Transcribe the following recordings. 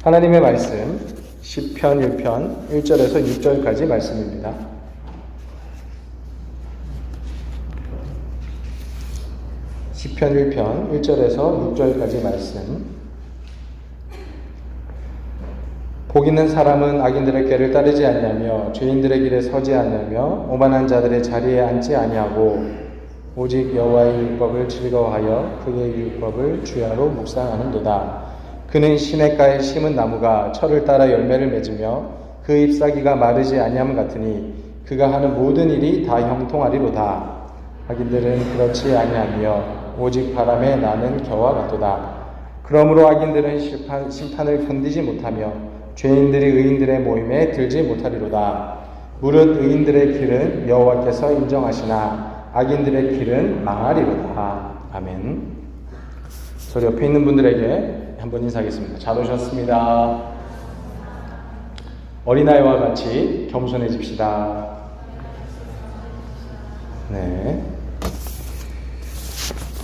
하나님의 말씀 시편 1편 1절에서 6절까지 말씀입니다. 시편 1편 1절에서 6절까지 말씀. 복 있는 사람은 악인들의 꾀를 따르지 아니하며 죄인들의 길에 서지 아니하며 오만한 자들의 자리에 앉지 아니하고 오직 여호와의 율법을 즐거워하여 그의 율법을 주야로 묵상하는도다. 그는 시냇가에 심은 나무가 철을 따라 열매를 맺으며 그 잎사귀가 마르지 아니함 같으니 그가 하는 모든 일이 다 형통하리로다. 악인들은 그렇지 아니하며 오직 바람에 나는 겨와 같도다. 그러므로 악인들은 심판을 견디지 못하며 죄인들이 의인들의 모임에 들지 못하리로다. 무릇 의인들의 길은 여호와께서 인정하시나 악인들의 길은 망하리로다. 아멘. 저희 옆에 있는 분들에게 한번 인사하겠습니다. 잘 오셨습니다. 어린아이와 같이 겸손해집시다. 네.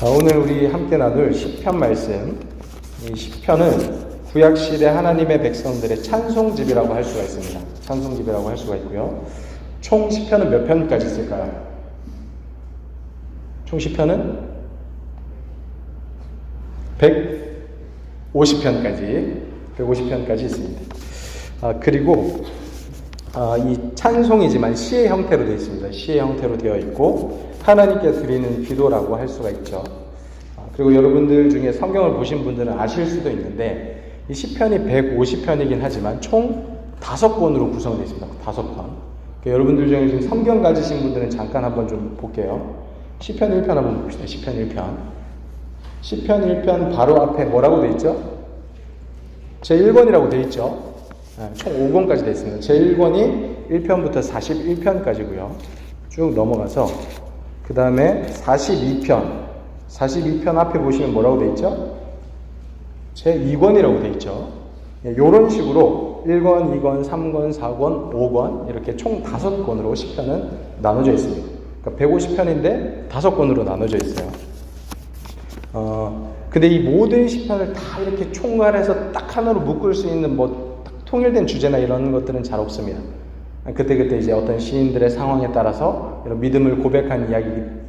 오늘 우리 함께 나눌 시편 말씀. 이 시편은 구약시대 하나님의 백성들의 찬송집이라고 할 수가 있습니다. 찬송집이라고 할 수가 있고요. 총 시편은 몇 편까지 있을까요? 총 시편은 150편까지 있습니다. 그리고 이 찬송이지만 시의 형태로 되어 있습니다. 시의 형태로 되어 있고 하나님께 드리는 기도라고 할 수가 있죠. 그리고 여러분들 중에 성경을 보신 분들은 아실 수도 있는데 이 시편이 150편이긴 하지만 총 5권으로 구성되어 있습니다. 5권. 그러니까 여러분들 중에 지금 성경 가지신 분들은 잠깐 한번 좀 볼게요. 시편 1편 한번 봅시다. 시편 1편. 시편 1편 바로 앞에 뭐라고 되어 있죠? 제1권이라고 되어 있죠. 총 5권까지 되어 있습니다. 제1권이 1편부터 41편까지고요. 쭉 넘어가서 그 다음에 42편 앞에 보시면 뭐라고 되어 있죠? 제2권이라고 되어 있죠. 이런 식으로 1권, 2권, 3권, 4권, 5권 이렇게 총 5권으로 시편은 나눠져 있습니다. 그러니까 150편인데 5권으로 나눠져 있어요. 근데 이 모든 시편을 다 이렇게 총괄해서 딱 하나로 묶을 수 있는 딱 통일된 주제나 이런 것들은 잘 없습니다. 그때 이제 어떤 시인들의 상황에 따라서 이런 믿음을 고백한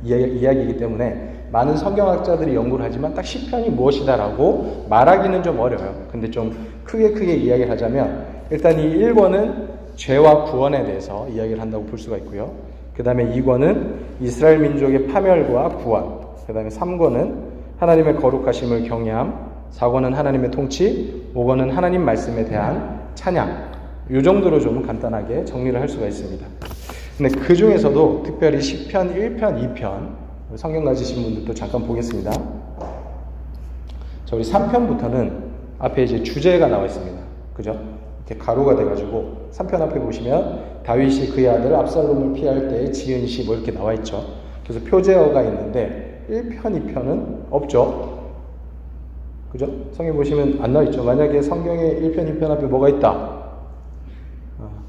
이야기이기 때문에 많은 성경학자들이 연구를 하지만 딱 시편이 무엇이다라고 말하기는 좀 어려워요. 근데 좀 크게 이야기를 하자면 일단 이 1권은 죄와 구원에 대해서 이야기를 한다고 볼 수가 있고요. 그 다음에 2권은 이스라엘 민족의 파멸과 구원, 그 다음에 3권은 하나님의 거룩하심을 경외함, 4권은 하나님의 통치, 5권은 하나님 말씀에 대한 찬양. 이 정도로 좀 간단하게 정리를 할 수가 있습니다. 근데 그 중에서도 특별히 시편 1편, 2편 성경 가지신 분들도 잠깐 보겠습니다. 자, 우리 3편부터는 앞에 이제 주제가 나와 있습니다. 그죠? 이렇게 가로가 돼가지고 3편 앞에 보시면 다윗이 그의 아들 압살롬을 피할 때 지은 시 뭐 이렇게 나와 있죠. 그래서 표제어가 있는데 1편, 2편은 없죠. 그죠? 성경 보시면 안 나와 있죠. 만약에 성경에 1편, 2편 앞에 뭐가 있다.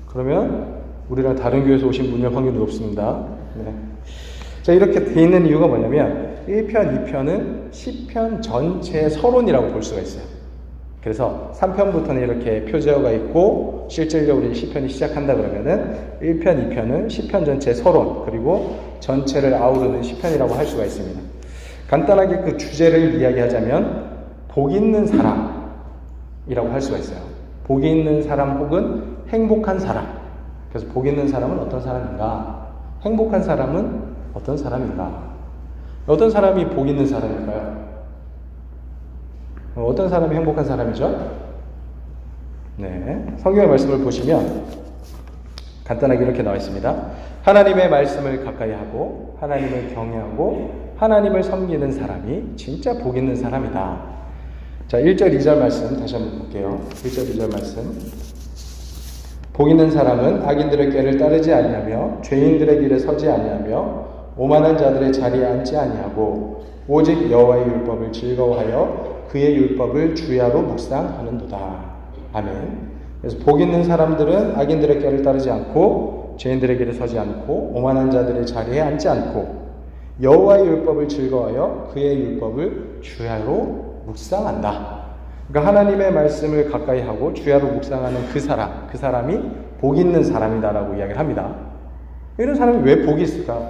그러면 우리랑 다른 교회에서 오신 분일 확률이 높습니다. 네. 자, 이렇게 돼 있는 이유가 뭐냐면 1편, 2편은 시편 전체의 서론이라고 볼 수가 있어요. 그래서 3편부터는 이렇게 표제어가 있고 실질적으로 시편이 시작한다 그러면은 1편, 2편은 시편 전체의 서론 그리고 전체를 아우르는 시편이라고 할 수가 있습니다. 간단하게 그 주제를 이야기하자면 복 있는 사람이라고 할 수가 있어요. 복이 있는 사람 혹은 행복한 사람. 그래서 복 있는 사람은 어떤 사람인가? 행복한 사람은 어떤 사람인가? 어떤 사람이 복 있는 사람일까요? 어떤 사람이 행복한 사람이죠? 네, 성경의 말씀을 보시면 간단하게 이렇게 나와 있습니다. 하나님의 말씀을 가까이 하고 하나님을 경외하고 하나님을 섬기는 사람이 진짜 복 있는 사람이다. 자, 1절, 2절 말씀 다시 한번 볼게요. 1절, 2절 말씀. 복 있는 사람은 악인들의 꾀를 따르지 아니하며 죄인들의 길에 서지 아니하며 오만한 자들의 자리에 앉지 아니하고 오직 여호와의 율법을 즐거워하여 그의 율법을 주야로 묵상하는도다. 아멘. 그래서 복 있는 사람들은 악인들의 꾀를 따르지 않고 죄인들의 길에 서지 않고 오만한 자들의 자리에 앉지 않고 여호와의 율법을 즐거워하여 그의 율법을 주야로 묵상한다. 그러니까 하나님의 말씀을 가까이 하고 주야로 묵상하는 그 사람이 복 있는 사람이다라고 이야기를 합니다. 이런 사람이 왜 복이 있을까?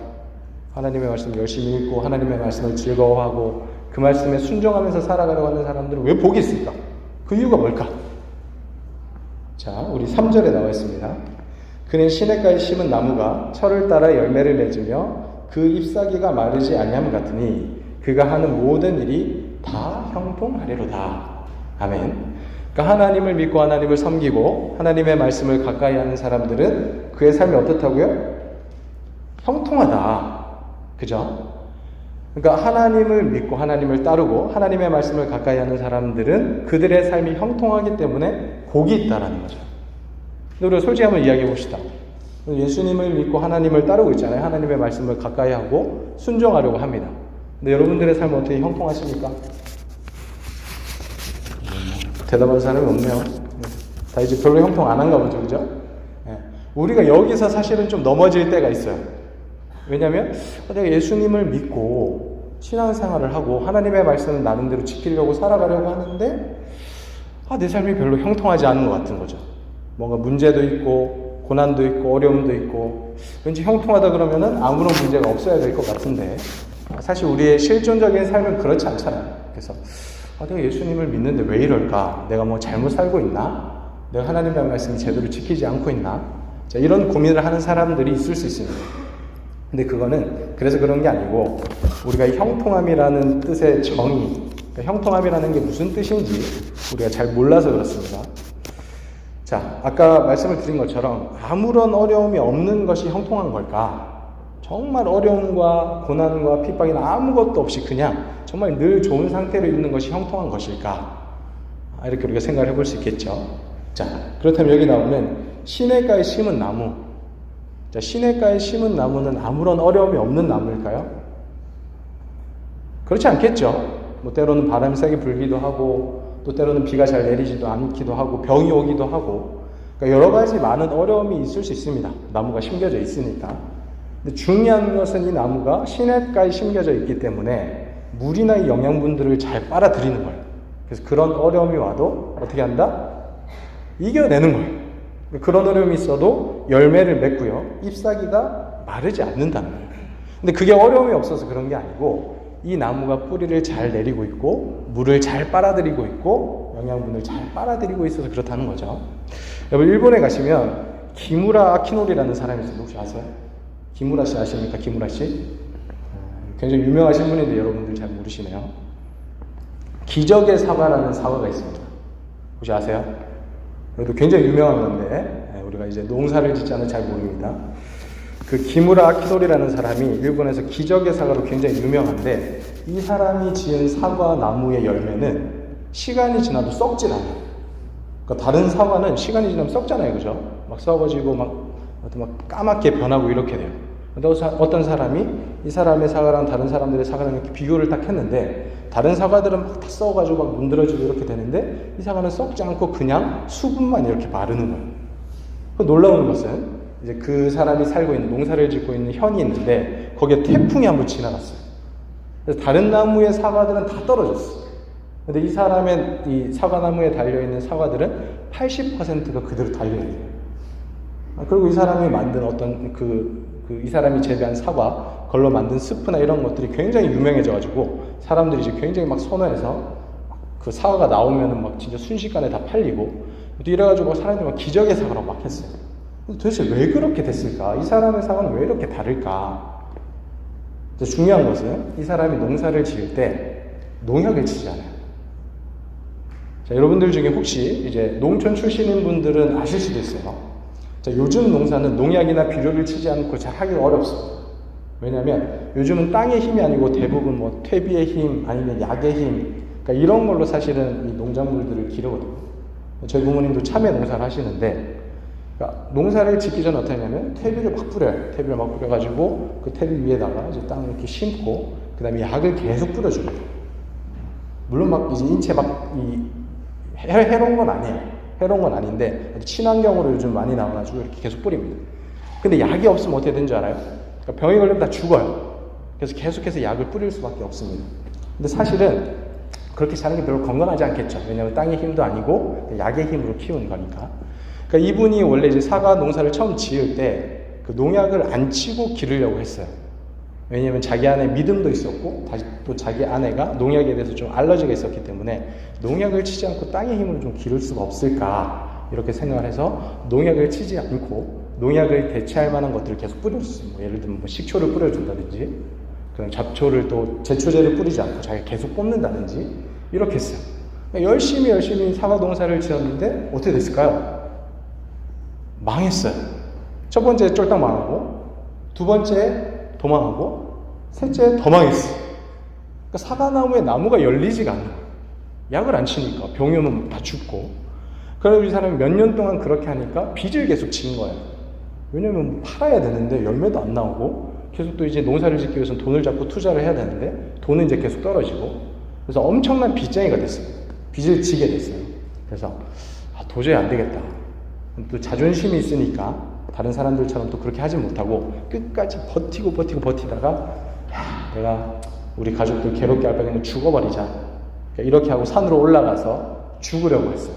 하나님의 말씀을 열심히 읽고 하나님의 말씀을 즐거워하고 그 말씀에 순종하면서 살아가려고 하는 사람들은 왜 복이 있을까? 그 이유가 뭘까? 자, 우리 3절에 나와 있습니다. 그는 시냇가에 심은 나무가 철을 따라 열매를 맺으며 그 잎사귀가 마르지 아니함 같으니 그가 하는 모든 일이 다 형통하리로다. 아멘. 그러니까 하나님을 믿고 하나님을 섬기고 하나님의 말씀을 가까이 하는 사람들은 그의 삶이 어떻다고요? 형통하다. 그죠? 그러니까 하나님을 믿고 하나님을 따르고 하나님의 말씀을 가까이 하는 사람들은 그들의 삶이 형통하기 때문에 복이 있다라는 거죠. 근데 우리가 솔직히 한번 이야기해 봅시다. 예수님을 믿고 하나님을 따르고 있잖아요. 하나님의 말씀을 가까이 하고 순종하려고 합니다. 근데 여러분들의 삶은 어떻게 형통하십니까? 대답할 사람이 없네요. 다 이제 별로 형통 안 한가 보죠. 그죠? 우리가 여기서 사실은 좀 넘어질 때가 있어요. 왜냐하면 내가 예수님을 믿고 신앙생활을 하고 하나님의 말씀을 나름대로 지키려고 살아가려고 하는데 내 삶이 별로 형통하지 않은 것 같은 거죠. 뭔가 문제도 있고 고난도 있고 어려움도 있고 왠지 형통하다 그러면은 아무런 문제가 없어야 될 것 같은데 사실 우리의 실존적인 삶은 그렇지 않잖아요. 그래서 내가 예수님을 믿는데 왜 이럴까? 내가 뭐 잘못 살고 있나? 내가 하나님의 말씀을 제대로 지키지 않고 있나? 자, 이런 고민을 하는 사람들이 있을 수 있습니다. 근데 그거는 그래서 그런 게 아니고 우리가 형통함이라는 뜻의 정의, 그러니까 형통함이라는 게 무슨 뜻인지 우리가 잘 몰라서 그렇습니다. 자, 아까 말씀을 드린 것처럼 아무런 어려움이 없는 것이 형통한 걸까? 정말 어려움과 고난과 핍박이나 아무것도 없이 그냥 정말 늘 좋은 상태로 있는 것이 형통한 것일까? 이렇게 우리가 생각을 해볼 수 있겠죠. 자, 그렇다면 여기 나오는 시냇가에 심은 나무. 자, 시냇가에 심은 나무는 아무런 어려움이 없는 나무일까요? 그렇지 않겠죠. 뭐 때로는 바람이 세게 불기도 하고 또 때로는 비가 잘 내리지도 않기도 하고 병이 오기도 하고 그러니까 여러 가지 많은 어려움이 있을 수 있습니다. 나무가 심겨져 있으니까. 근데 중요한 것은 이 나무가 시냇가에 심겨져 있기 때문에 물이나 이 영양분들을 잘 빨아들이는 거예요. 그래서 그런 어려움이 와도 어떻게 한다? 이겨내는 거예요. 그런 어려움이 있어도 열매를 맺고요. 잎사귀가 마르지 않는다는 거예요. 근데 그게 어려움이 없어서 그런 게 아니고 이 나무가 뿌리를 잘 내리고 있고 물을 잘 빨아들이고 있고 영양분을 잘 빨아들이고 있어서 그렇다는 거죠. 여러분 일본에 가시면 기무라 아키노리라는 사람이 있어요. 혹시 아세요? 기무라 씨 아십니까? 기무라 씨? 굉장히 유명하신 분인데 여러분들 잘 모르시네요. 기적의 사과라는 사과가 있습니다. 혹시 아세요? 그래도 굉장히 유명한 건데 우리가 이제 농사를 짓지 않아 잘 모릅니다. 그 기무라 아키노리라는 사람이 일본에서 기적의 사과로 굉장히 유명한데 이 사람이 지은 사과 나무의 열매는 시간이 지나도 썩질 않아요. 그러니까 다른 사과는 시간이 지나면 썩잖아요. 그죠? 막 썩어지고 막 까맣게 변하고 이렇게 돼요. 근데 어떤 사람이 이 사람의 사과랑 다른 사람들의 사과랑 이렇게 비교를 딱 했는데 다른 사과들은 막 다 썩어가지고 막 문드러지고 이렇게 되는데 이 사과는 썩지 않고 그냥 수분만 이렇게 마르는 거예요. 그 놀라운 것은 이제 그 사람이 살고 있는 농사를 짓고 있는 현이 있는데 거기에 태풍이 한번 지나갔어요. 그래서 다른 나무의 사과들은 다 떨어졌어요. 근데 이 사람의 이 사과나무에 달려있는 사과들은 80%가 그대로 달려있어요. 그리고 이 사람이 만든 어떤 이 사람이 재배한 사과, 걸로 만든 스프나 이런 것들이 굉장히 유명해져가지고 사람들이 이제 굉장히 막 선호해서 그 사과가 나오면은 막 진짜 순식간에 다 팔리고 또 이래가지고 사람들이 막 기적의 사과라고 막 했어요. 도대체 왜 그렇게 됐을까? 이 사람의 사과는 왜 이렇게 다를까? 중요한 것은 이 사람이 농사를 지을 때 농약을 치지 않아요. 자, 여러분들 중에 혹시 이제 농촌 출신인 분들은 아실 수도 있어요. 자, 요즘 농사는 농약이나 비료를 치지 않고 잘 하기가 어렵습니다. 왜냐하면 요즘은 땅의 힘이 아니고 대부분 뭐 퇴비의 힘 아니면 약의 힘, 그러니까 이런 걸로 사실은 이 농작물들을 기르거든요. 저희 부모님도 참외 농사를 하시는데, 그러니까 농사를 짓기 전에 어떻게 하냐면 퇴비를 막 뿌려요. 퇴비를 막 뿌려가지고 그 퇴비 위에다가 이제 땅을 이렇게 심고, 그 다음에 약을 계속 뿌려줍니다. 물론 막 이제 인체 막 해로운 건 아니에요. 해로운 건 아닌데 친환경으로 요즘 많이 나와가지고 이렇게 계속 뿌립니다. 근데 약이 없으면 어떻게 되는 줄 알아요? 그러니까 병이 걸리면 다 죽어요. 그래서 계속해서 약을 뿌릴 수밖에 없습니다. 근데 사실은 그렇게 사는 게 별로 건강하지 않겠죠. 왜냐하면 땅의 힘도 아니고 약의 힘으로 키우는 거니까. 그러니까 이분이 원래 이제 사과 농사를 처음 지을 때 그 농약을 안 치고 기르려고 했어요. 왜냐하면 자기 안에 믿음도 있었고 다시 또 자기 아내가 농약에 대해서 좀 알러지가 있었기 때문에 농약을 치지 않고 땅의 힘으로 좀 기를 수가 없을까 이렇게 생각을 해서 농약을 치지 않고 농약을 대체할 만한 것들을 계속 뿌려줬어요. 뭐 예를 들면 뭐 식초를 뿌려준다든지 그럼 잡초를 또 제초제를 뿌리지 않고 자기가 계속 뽑는다든지 이렇게 했어요. 그러니까 열심히 사과 농사를 지었는데 어떻게 됐을까요? 망했어요. 첫 번째 쫄딱 망하고 두 번째 도망하고 셋째 더 망했어. 그러니까 사과나무에 나무가 열리지가 않아. 약을 안 치니까 병이 오면 다 죽고. 그래서 이 사람이 몇 년 동안 그렇게 하니까 빚을 계속 지은 거예요. 왜냐면 팔아야 되는데 열매도 안 나오고 계속 또 이제 농사를 짓기 위해서는 돈을 잡고 투자를 해야 되는데 돈은 이제 계속 떨어지고 그래서 엄청난 빚쟁이가 됐어요. 빚을 지게 됐어요. 그래서 도저히 안 되겠다. 또 자존심이 있으니까 다른 사람들처럼 또 그렇게 하지 못하고 끝까지 버티다가 내가 우리 가족들 괴롭게 할 바에 그냥 죽어버리자. 그러니까 이렇게 하고 산으로 올라가서 죽으려고 했어요.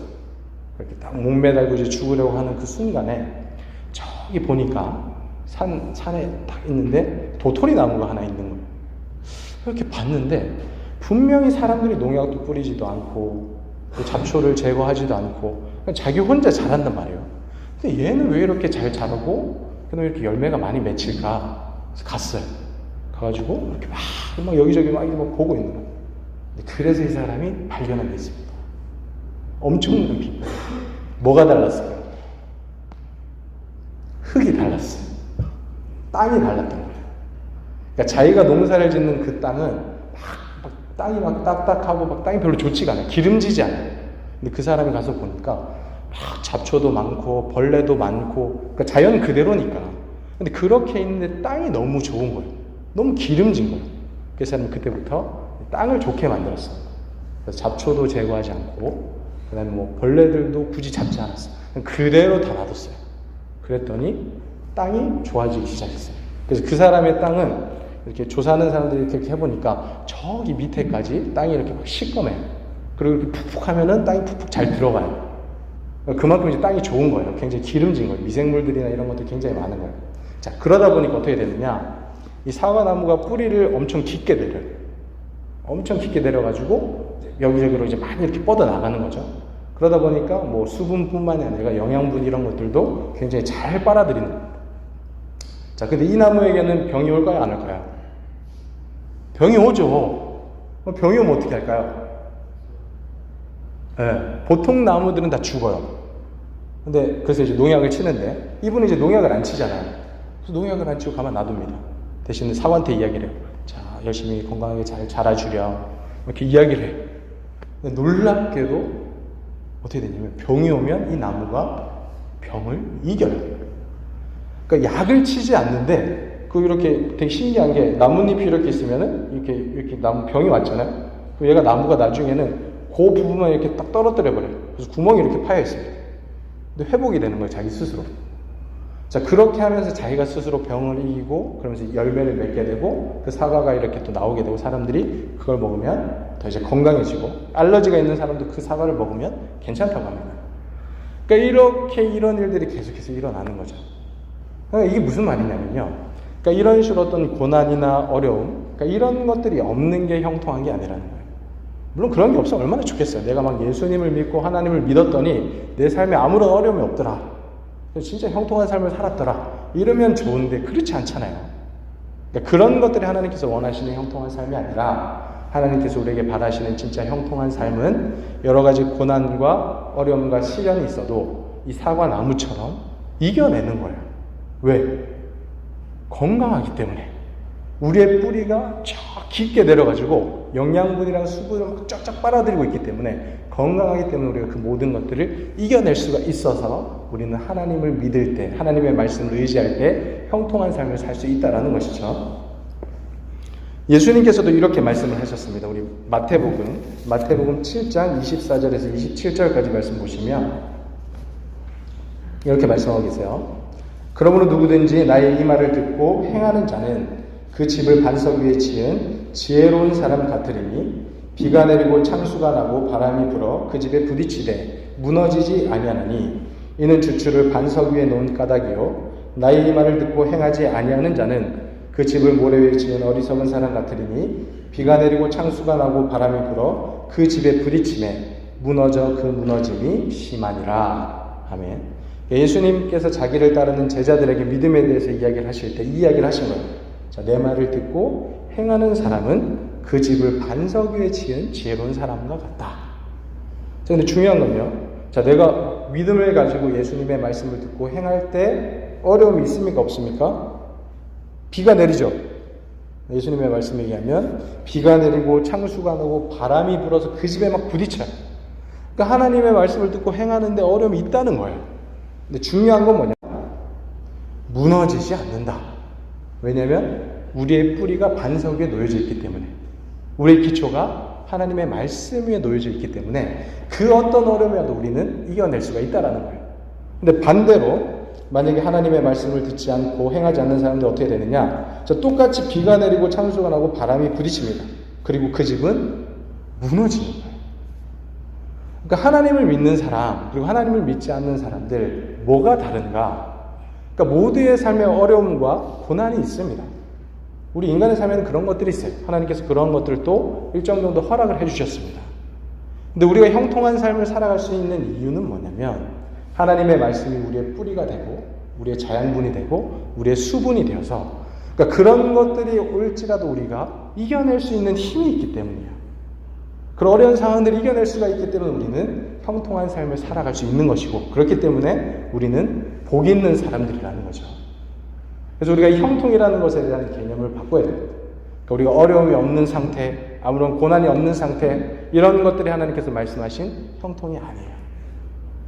그렇게 딱 목매달고 이제 죽으려고 하는 그 순간에 저기 보니까 산에 딱 있는데 도토리 나무가 하나 있는 거예요. 그렇게 봤는데 분명히 사람들이 농약도 뿌리지도 않고 또 잡초를 제거하지도 않고 그냥 자기 혼자 자란단 말이에요. 근데 얘는 왜 이렇게 잘 자라고 왜 이렇게 열매가 많이 맺힐까? 그래서 갔어요. 가가지고 이렇게 막 여기저기 막 보고 있는 거예요. 그래서 이 사람이 발견한 게 있습니다. 엄청난 비밀. 뭐가 달랐을까요? 흙이 달랐어요. 땅이 달랐던 거예요. 그러니까 자기가 농사를 짓는 그 땅은 땅이 막 딱딱하고 막 땅이 별로 좋지가 않아요. 기름지지 않아요. 근데 그 사람이 가서 보니까 막 잡초도 많고 벌레도 많고 그러니까 자연 그대로니까. 근데 그렇게 있는데 땅이 너무 좋은 거예요. 너무 기름진 거예요. 그 사람은 그때부터 땅을 좋게 만들었어요. 그래서 잡초도 제거하지 않고 그 다음에 뭐 벌레들도 굳이 잡지 않았어요. 그대로 다 놔뒀어요. 그랬더니 땅이 좋아지기 시작했어요. 그래서 그 사람의 땅은 이렇게 조사하는 사람들이 이렇게 해보니까 저기 밑에까지 땅이 이렇게 막 시꺼매요. 그리고 이렇게 푹푹 하면은 땅이 푹푹 잘 들어가요. 그만큼 이제 땅이 좋은 거예요. 굉장히 기름진 거예요. 미생물들이나 이런 것들이 굉장히 많은 거예요. 자, 그러다 보니까 어떻게 되느냐. 이 사과나무가 뿌리를 엄청 깊게 내려요. 엄청 깊게 내려가지고 여기저기로 이제 많이 이렇게 뻗어 나가는 거죠. 그러다 보니까 뭐 수분뿐만이 아니라 영양분 이런 것들도 굉장히 잘 빨아들이는 겁니다. 자, 근데 이 나무에게는 병이 올까요? 안 올까요? 병이 오죠. 병이 오면 어떻게 할까요? 네, 보통 나무들은 다 죽어요. 근데 그래서 이제 농약을 치는데 이분은 이제 농약을 안 치잖아요. 그래서 농약을 안 치고 가만 놔둡니다. 대신에 사과한테 이야기를 해요. 자, 열심히 건강하게 잘 자라주렴. 이렇게 이야기를 해요. 근데 놀랍게도 어떻게 되냐면 병이 오면 이 나무가 병을 이겨요. 그러니까 약을 치지 않는데 그 이렇게 되게 신기한 게 나뭇잎이 이렇게 있으면은 이렇게 나무 병이 왔잖아요. 그럼 얘가 나무가 나중에는 그 부분만 이렇게 딱 떨어뜨려 버려요. 그래서 구멍이 이렇게 파여 있습니다. 근데 회복이 되는 거예요, 자기 스스로. 자, 그렇게 하면서 자기가 스스로 병을 이기고 그러면서 열매를 맺게 되고 그 사과가 이렇게 또 나오게 되고 사람들이 그걸 먹으면 더 이제 건강해지고 알러지가 있는 사람도 그 사과를 먹으면 괜찮다고 합니다. 그러니까 이렇게 이런 일들이 계속해서 일어나는 거죠. 그러니까 이게 무슨 말이냐면요. 그러니까 이런 식으로 어떤 고난이나 어려움, 그러니까 이런 것들이 없는 게 형통한 게 아니라는 거예요. 물론 그런 게 없으면 얼마나 좋겠어요. 내가 막 예수님을 믿고 하나님을 믿었더니 내 삶에 아무런 어려움이 없더라. 진짜 형통한 삶을 살았더라. 이러면 좋은데 그렇지 않잖아요. 그러니까 그런 것들이 하나님께서 원하시는 형통한 삶이 아니라 하나님께서 우리에게 바라시는 진짜 형통한 삶은 여러 가지 고난과 어려움과 시련이 있어도 이 사과나무처럼 이겨내는 거예요. 왜? 건강하기 때문에. 우리의 뿌리가 쫙 깊게 내려가지고 영양분이랑 수분을 막 쫙쫙 빨아들이고 있기 때문에 건강하기 때문에 우리가 그 모든 것들을 이겨낼 수가 있어서 우리는 하나님을 믿을 때, 하나님의 말씀을 의지할 때 형통한 삶을 살 수 있다는 것이죠. 예수님께서도 이렇게 말씀을 하셨습니다. 우리 마태복음 7장 24절에서 27절까지 말씀 보시면 이렇게 말씀하고 계세요. 그러므로 누구든지 나의 이 말을 듣고 행하는 자는 그 집을 반석 위에 지은 지혜로운 사람 같으리니 비가 내리고 창수가 나고 바람이 불어 그 집에 부딪히되 무너지지 아니하나니 이는 주추를 반석 위에 놓은 까닭이요 나의 이 말을 듣고 행하지 아니하는 자는 그 집을 모래 위에 지은 어리석은 사람 같으리니 비가 내리고 창수가 나고 바람이 불어 그 집에 부딪히매 무너져 그 무너짐이 심하니라. 아멘. 예수님께서 자기를 따르는 제자들에게 믿음에 대해서 이야기를 하실 때 이 이야기를 하신 거예요. 자, 내 말을 듣고 행하는 사람은 그 집을 반석 위에 지은 지혜로운 사람과 같다. 자, 근데 중요한 건요. 자, 내가 믿음을 가지고 예수님의 말씀을 듣고 행할 때 어려움이 있습니까? 없습니까? 비가 내리죠. 예수님의 말씀에 의하면 비가 내리고 창수가 나고 바람이 불어서 그 집에 막 부딪혀요. 그러니까 하나님의 말씀을 듣고 행하는데 어려움이 있다는 거예요. 근데 중요한 건 뭐냐? 무너지지 않는다. 왜냐하면 우리의 뿌리가 반석 위에 놓여져 있기 때문에, 우리의 기초가 하나님의 말씀 위에 놓여져 있기 때문에 그 어떤 어려움이라도 우리는 이겨낼 수가 있다는 거예요. 근데 반대로 만약에 하나님의 말씀을 듣지 않고 행하지 않는 사람들 어떻게 되느냐? 저 똑같이 비가 내리고 창수가 나고 바람이 부딪힙니다. 그리고 그 집은 무너지는 거예요. 그러니까 하나님을 믿는 사람 그리고 하나님을 믿지 않는 사람들 뭐가 다른가? 그러니까 모두의 삶의 어려움과 고난이 있습니다. 우리 인간의 삶에는 그런 것들이 있어요. 하나님께서 그런 것들도 일정 정도 허락을 해주셨습니다. 근데 우리가 형통한 삶을 살아갈 수 있는 이유는 뭐냐면 하나님의 말씀이 우리의 뿌리가 되고 우리의 자양분이 되고 우리의 수분이 되어서, 그러니까 그런 것들이 올지라도 우리가 이겨낼 수 있는 힘이 있기 때문이에요. 그런 어려운 상황들을 이겨낼 수가 있기 때문에 우리는 형통한 삶을 살아갈 수 있는 것이고, 그렇기 때문에 우리는 복 있는 사람들이라는 거죠. 그래서 우리가 이 형통이라는 것에 대한 개념을 바꿔야 됩니다. 그러니까 우리가 어려움이 없는 상태, 아무런 고난이 없는 상태, 이런 것들이 하나님께서 말씀하신 형통이 아니에요.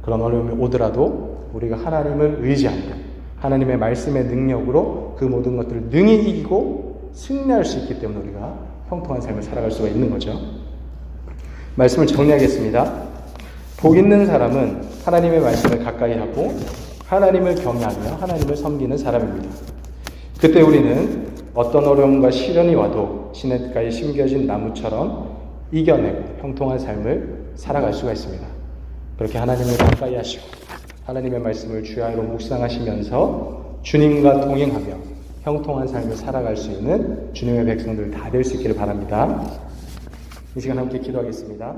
그런 어려움이 오더라도 우리가 하나님을 의지하며 하나님의 말씀의 능력으로 그 모든 것들을 능히 이기고 승리할 수 있기 때문에 우리가 형통한 삶을 살아갈 수가 있는 거죠. 말씀을 정리하겠습니다. 복 있는 사람은 하나님의 말씀을 가까이 하고 하나님을 경외하며 하나님을 섬기는 사람입니다. 그때 우리는 어떤 어려움과 시련이 와도 시냇가에 심겨진 나무처럼 이겨내고 형통한 삶을 살아갈 수가 있습니다. 그렇게 하나님을 가까이 하시고 하나님의 말씀을 주야로 묵상하시면서 주님과 동행하며 형통한 삶을 살아갈 수 있는 주님의 백성들 다 될 수 있기를 바랍니다. 이 시간 함께 기도하겠습니다.